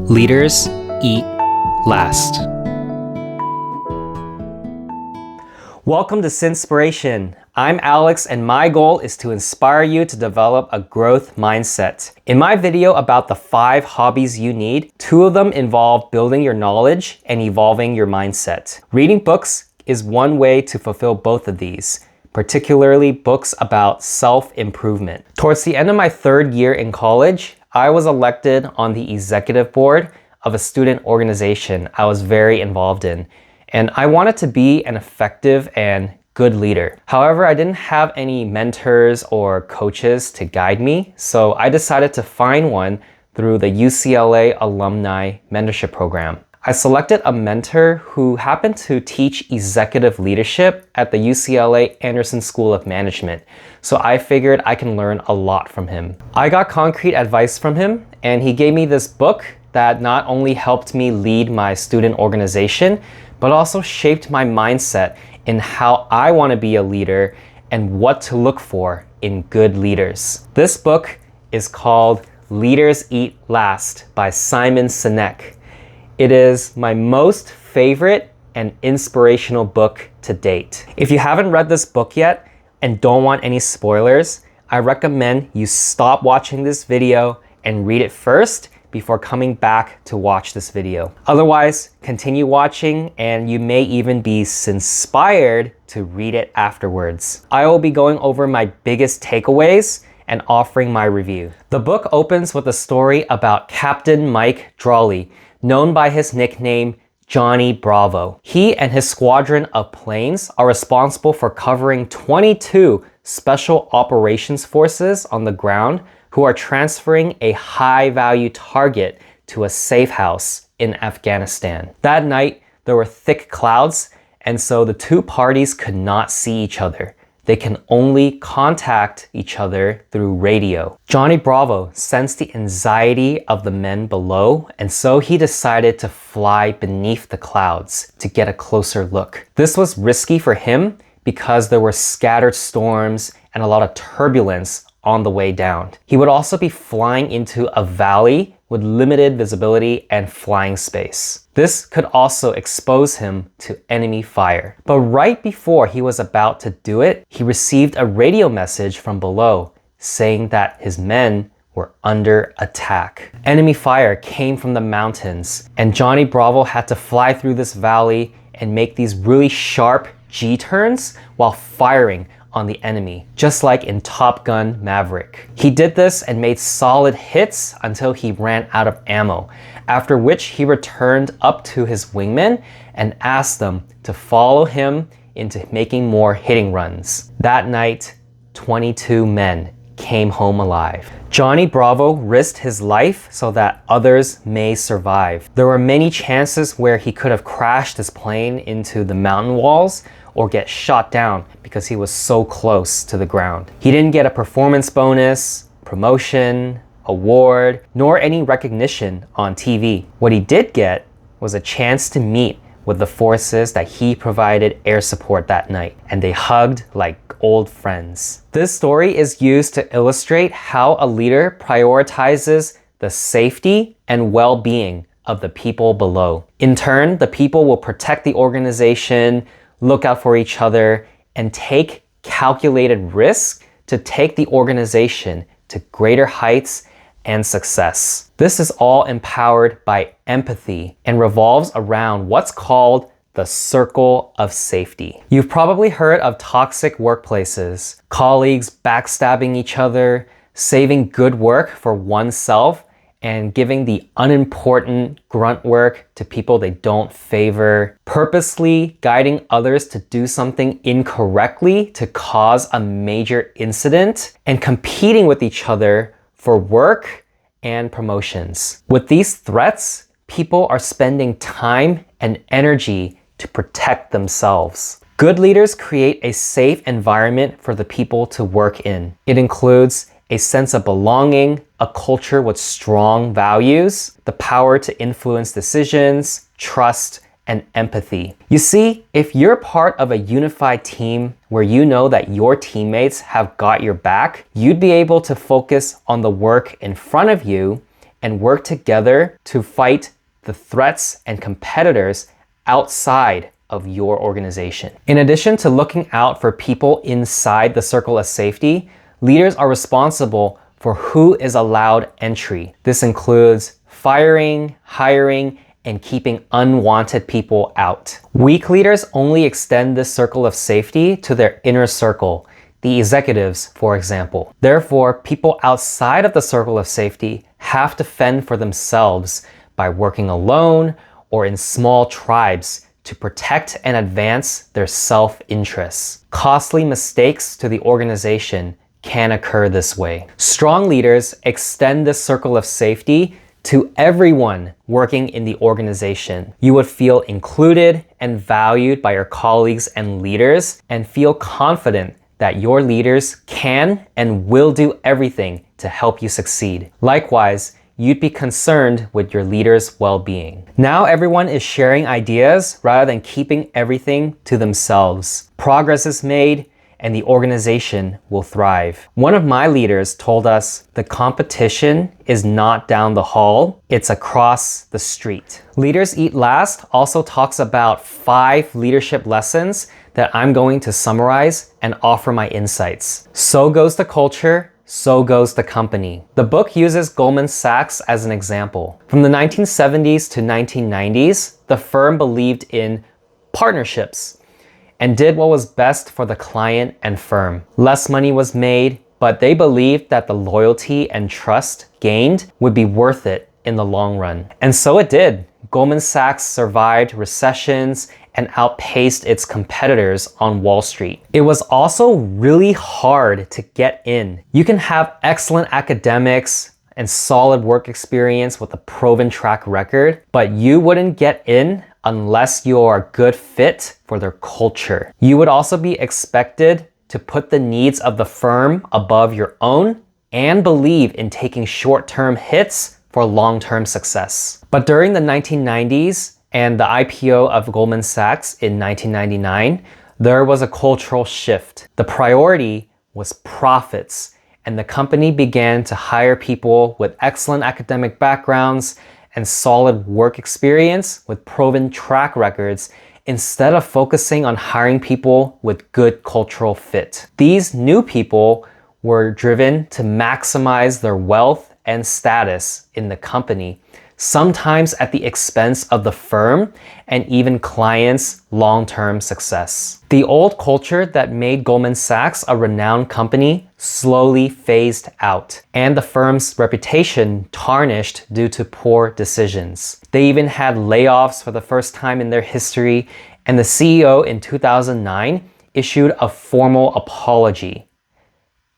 Leaders eat last. Welcome to Sinspiration. I'm Alex, and my goal is to inspire you to develop a growth mindset. In my video about the 5 hobbies you need, 2 of them involve building your knowledge and evolving your mindset. Reading books is one way to fulfill both of these, particularly books about self-improvement. Towards the end of my 3rd year in college, I was elected on the executive board of a student organization I was very involved in, and I wanted to be an effective and good leader. However, I didn't have any mentors or coaches to guide me, so I decided to find one through the UCLA Alumni Mentorship Program. I selected a mentor who happened to teach executive leadership at the UCLA Anderson School of Management, so I figured I can learn a lot from him. I got concrete advice from him, and he gave me this book that not only helped me lead my student organization, but also shaped my mindset in how I want to be a leader and what to look for in good leaders. This book is called Leaders Eat Last by Simonsinek. It is my most favorite and inspirational book to date. If you haven't read this book yet and don't want any spoilers, I recommend you stop watching this video and read it first before coming back to watch this video. Otherwise, continue watching and you may even be inspired to read it afterwards. I will be going over my biggest takeaways and offering my review. The book opens with a story about Captain Mike Drawley, known by his nickname Johnny Bravo. He and his squadron of planes are responsible for covering 22 special operations forces on the ground who are transferring a high-value target to a safe house in Afghanistan. That night, there were thick clouds, and so the 2 parties could not see each other. They can only contact each other through radio. Johnny Bravo sensed the anxiety of the men below, and so he decided to fly beneath the clouds to get a closer look. This was risky for him because there were scattered storms and a lot of turbulence on the way down. He would also be flying into a valley with limited visibility and flying space. This could also expose him to enemy fire. But right before he was about to do it, he received a radio message from below saying that his men were under attack. Enemy fire came from the mountains, and Johnny Bravo had to fly through this valley and make these really sharp G-turns while firing on the enemy, just like in Top Gun Maverick. He did this and made solid hits until he ran out of ammo, after which he returned up to his wingmen and asked them to follow him into making more hitting runs. That night, 22 men came home alive. Johnny Bravo risked his life so that others may survive. There were many chances where he could have crashed his plane into the mountain walls or get shot down because he was so close to the ground. He didn't get a performance bonus, promotion, award, nor any recognition on TV. What he did get was a chance to meet with the forces that he provided air support that night, and they hugged like old friends. This story is used to illustrate how a leader prioritizes the safety and well-being of the people below. In turn, the people will protect the organization, look out for each other, and take calculated risks to take the organization to greater heights and success. This is all empowered by empathy and revolves around what's called the circle of safety. You've probably heard of toxic workplaces, colleagues backstabbing each other, saving good work for oneself, and giving the unimportant grunt work to people they don't favor, purposely guiding others to do something incorrectly to cause a major incident, and competing with each other for work and promotions. With these threats, people are spending time and energy to protect themselves. Good leaders create a safe environment for the people to work in. It includes a sense of belonging, a culture with strong values, the power to influence decisions, trust, and empathy. You see, if you're part of a unified team where you know that your teammates have got your back, you'd be able to focus on the work in front of you and work together to fight the threats and competitors outside of your organization. In addition to looking out for people inside the circle of safety, leaders are responsible for who is allowed entry. This includes firing, hiring, and keeping unwanted people out. Weak leaders only extend this circle of safety to their inner circle, the executives, for example. Therefore, people outside of the circle of safety have to fend for themselves by working alone or in small tribes to protect and advance their self-interests. Costly mistakes to the organization can occur this way. Strong leaders extend this circle of safety to everyone working in the organization. You would feel included and valued by your colleagues and leaders, and feel confident that your leaders can and will do everything to help you succeed. Likewise, you'd be concerned with your leaders' well-being. Now everyone is sharing ideas rather than keeping everything to themselves. Progress is made, and the organization will thrive. One of my leaders told us the competition is not down the hall, it's across the street. Leaders Eat Last also talks about 5 leadership lessons that I'm going to summarize and offer my insights. So goes the culture, so goes the company. The book uses Goldman Sachs as an example. From the 1970s to 1990s, the firm believed in partnerships and did what was best for the client and firm. Less money was made, but they believed that the loyalty and trust gained would be worth it in the long run. And so it did. Goldman Sachs survived recessions and outpaced its competitors on Wall Street. It was also really hard to get in. You can have excellent academics and solid work experience with a proven track record, but you wouldn't get in unless you're a good fit for their culture. You would also be expected to put the needs of the firm above your own and believe in taking short-term hits for long-term success. But during the 1990s and the IPO of Goldman Sachs in 1999, there was a cultural shift. The priority was profits, and the company began to hire people with excellent academic backgrounds and solid work experience with proven track records instead of focusing on hiring people with good cultural fit. These new people were driven to maximize their wealth and status in the company, sometimes at the expense of the firm and even clients' long-term success. The old culture that made Goldman Sachs a renowned company slowly phased out, and the firm's reputation tarnished due to poor decisions. They even had layoffs for the first time in their history, and the CEO in 2009 issued a formal apology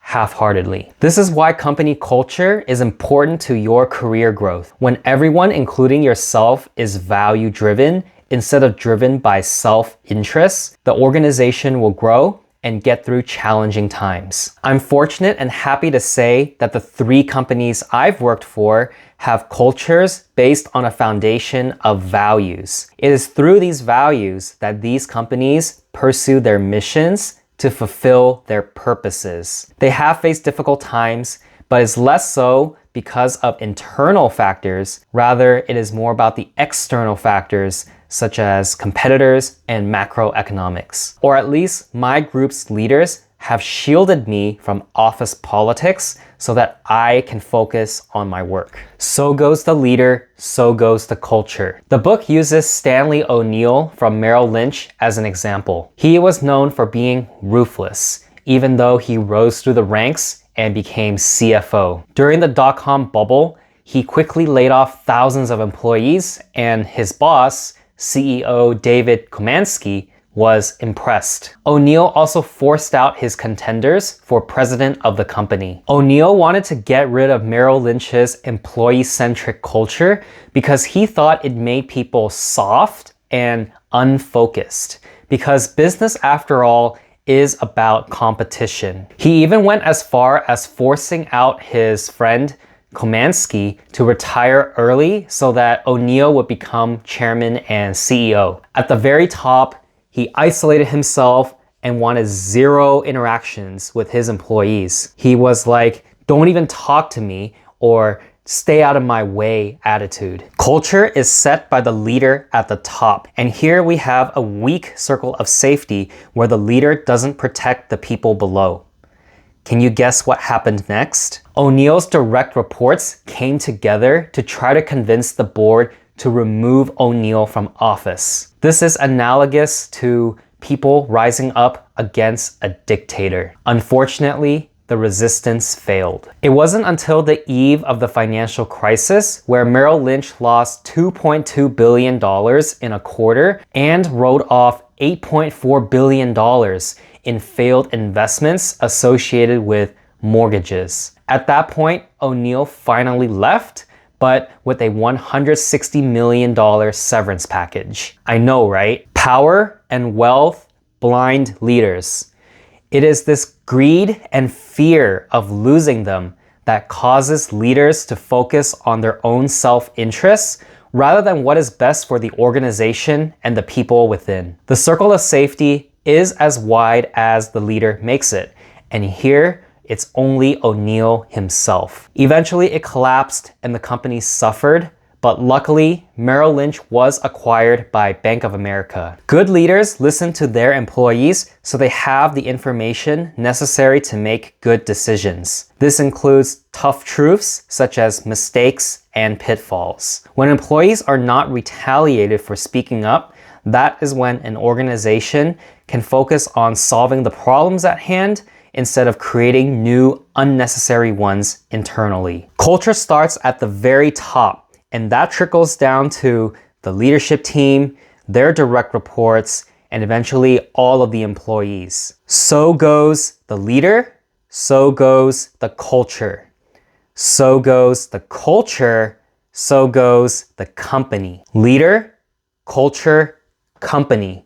half-heartedly. This is why company culture is important to your career growth. When everyone, including yourself, is value-driven instead of driven by self-interest, the organization will grow and get through challenging times. I'm fortunate and happy to say that the 3 companies I've worked for have cultures based on a foundation of values. It is through these values that these companies pursue their missions to fulfill their purposes. They have faced difficult times, but it's less so because of internal factors. Rather, it is more about the external factors such as competitors and macroeconomics. Or at least my group's leaders have shielded me from office politics so that I can focus on my work. So goes the leader, so goes the culture. The book uses Stanley O'Neill from Merrill Lynch as an example. He was known for being ruthless, even though he rose through the ranks and became CFO. During the dot-com bubble, he quickly laid off thousands of employees, and his boss, CEO David Komansky, was impressed. O'Neill also forced out his contenders for president of the company. O'Neill wanted to get rid of Merrill Lynch's employee-centric culture because he thought it made people soft and unfocused. Because business, after all, is about competition. He even went as far as forcing out his friend Komansky to retire early so that O'Neill would become chairman and CEO. At the very top, he isolated himself and wanted 0 interactions with his employees. He was like, "Don't even talk to me," or stay out of my way attitude. Culture is set by the leader at the top. And here we have a weak circle of safety where the leader doesn't protect the people below. Can you guess what happened next? O'Neill's direct reports came together to try to convince the board to remove O'Neill from office. This is analogous to people rising up against a dictator. Unfortunately, the resistance failed. It wasn't until the eve of the financial crisis where Merrill Lynch lost $2.2 billion in a quarter and wrote off $8.4 billion in failed investments associated with mortgages. At that point, O'Neill finally left, but with a $160 million severance package. I know, right? Power and wealth blind leaders. It is this greed and fear of losing them that causes leaders to focus on their own self-interests rather than what is best for the organization and the people within. The circle of safety is as wide as the leader makes it, and here it's only O'Neill himself. Eventually it collapsed and the company suffered, but luckily Merrill Lynch was acquired by Bank of America. Good leaders listen to their employees so they have the information necessary to make good decisions. This includes tough truths such as mistakes and pitfalls. When employees are not retaliated for speaking up, that is when an organization can focus on solving the problems at hand instead of creating new unnecessary ones internally. Culture starts at the very top, and that trickles down to the leadership team, their direct reports, and eventually all of the employees. So goes the leader, so goes the culture. So goes the culture, so goes the company. Leader, culture, company.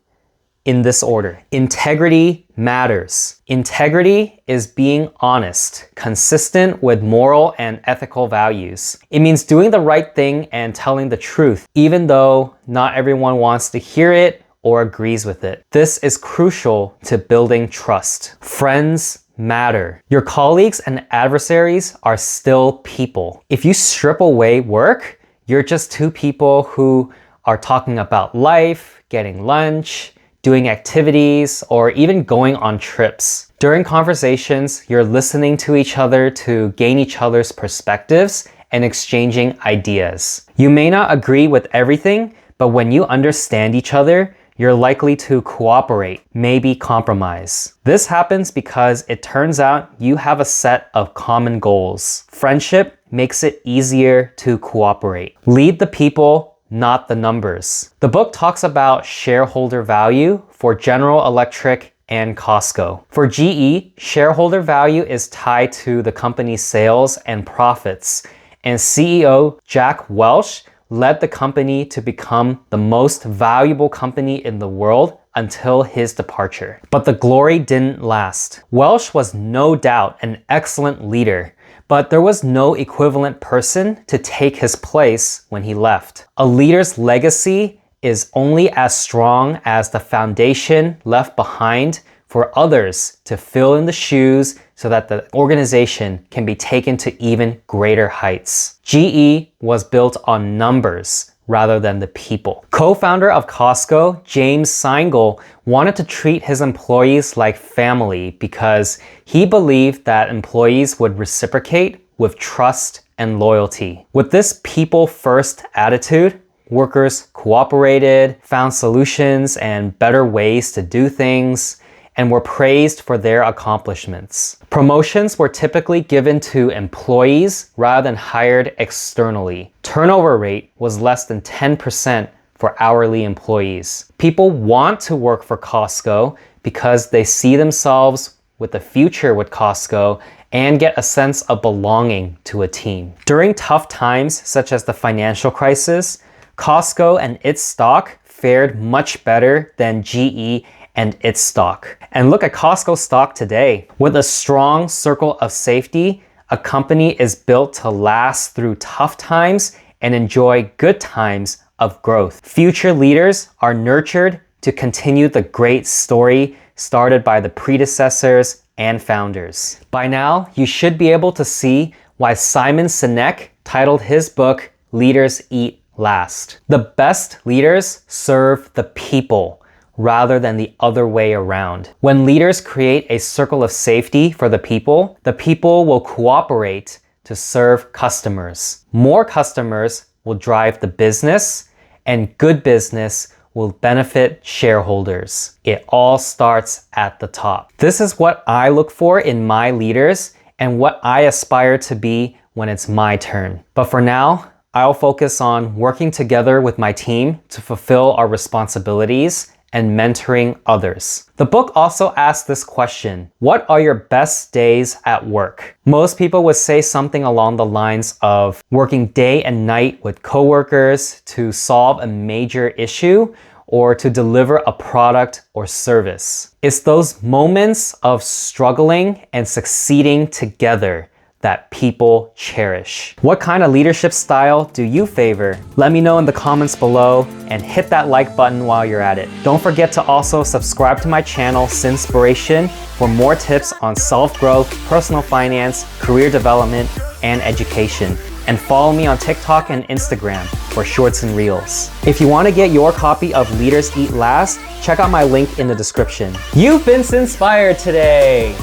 In this order. Integrity matters. Integrity is being honest, consistent with moral and ethical values. It means doing the right thing and telling the truth, even though not everyone wants to hear it or agrees with it. This is crucial to building trust. Friends matter. Your colleagues and adversaries are still people. If you strip away work, you're just two people who are talking about life, getting lunch, doing activities, or even going on trips. During conversations, you're listening to each other to gain each other's perspectives and exchanging ideas. You may not agree with everything, but when you understand each other, you're likely to cooperate, maybe compromise. This happens because it turns out you have a set of common goals. Friendship makes it easier to cooperate. Lead the people, not the numbers. The book talks about shareholder value for General Electric and Costco. For GE, shareholder value is tied to the company's sales and profits, and CEO Jack Welch led the company to become the most valuable company in the world until his departure. But the glory didn't last. Welch was no doubt an excellent leader, but there was no equivalent person to take his place when he left. A leader's legacy is only as strong as the foundation left behind for others to fill in the shoes so that the organization can be taken to even greater heights. GE was built on numbers rather than the people. Co-founder of Costco, James Singal, wanted to treat his employees like family because he believed that employees would reciprocate with trust and loyalty. With this people-first attitude, workers cooperated, found solutions and better ways to do things, and were praised for their accomplishments. Promotions were typically given to employees rather than hired externally. Turnover rate was less than 10% for hourly employees. People want to work for Costco because they see themselves with the future with Costco and get a sense of belonging to a team. During tough times, such as the financial crisis, Costco and its stock fared much better than GE and its stock. And look at Costco stock today. With a strong circle of safety, a company is built to last through tough times and enjoy good times of growth. Future leaders are nurtured to continue the great story started by the predecessors and founders. By now, you should be able to see why Simon Sinek titled his book, Leaders Eat Last. The best leaders serve the people rather than the other way around. When leaders create a circle of safety for the people will cooperate to serve customers. More customers will drive the business, and good business will benefit shareholders. It all starts at the top. This is what I look for in my leaders and what I aspire to be when it's my turn. But for now, I'll focus on working together with my team to fulfill our responsibilities and mentoring others. The book also asks this question: what are your best days at work? Most people would say something along the lines of working day and night with coworkers to solve a major issue or to deliver a product or service. It's those moments of struggling and succeeding together that people cherish. What kind of leadership style do you favor? Let me know in the comments below and hit that like button while you're at it. Don't forget to also subscribe to my channel, Sinspiration, for more tips on self-growth, personal finance, career development, and education. And follow me on TikTok and Instagram for shorts and reels. If you want to get your copy of Leaders Eat Last, check out my link in the description. You've been sinspired today.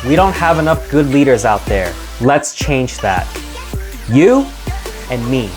We don't have enough good leaders out there. Let's change that. You and me.